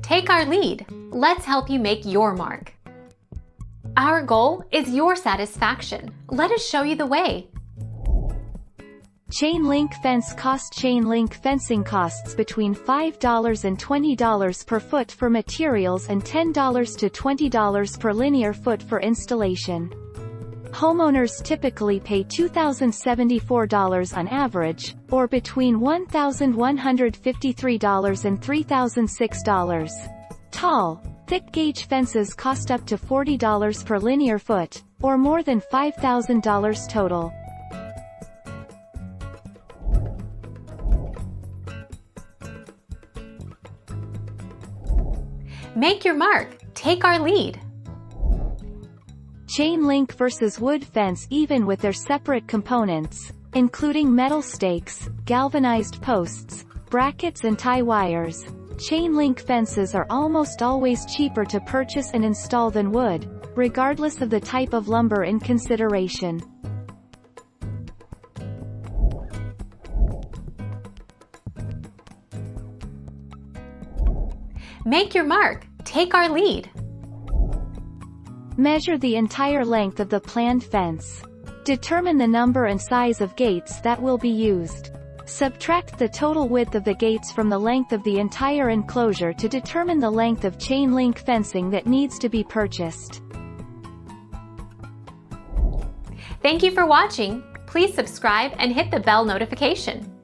take our lead. Let's help you make your mark. Our goal is your satisfaction. Let us show you the way. Chain link fence cost. Chain link fencing costs between $5 and $20 per foot for materials and $10 to $20 per linear foot for installation. Homeowners typically pay $2,074 on average, or between $1,153 and $3,006. Tall, thick-gauge fences cost up to $40 per linear foot, or more than $5,000 total. Make your mark. Take our lead. Chain link versus wood fence. Even with their separate components, including metal stakes, galvanized posts, brackets and tie wires, chain link fences are almost always cheaper to purchase and install than wood, regardless of the type of lumber in consideration. Make your mark. Take our lead. Measure the entire length of the planned fence. Determine the number and size of gates that will be used. Subtract the total width of the gates from the length of the entire enclosure to determine the length of chain link fencing that needs to be purchased. Thank you for watching. Please subscribe and hit the bell notification.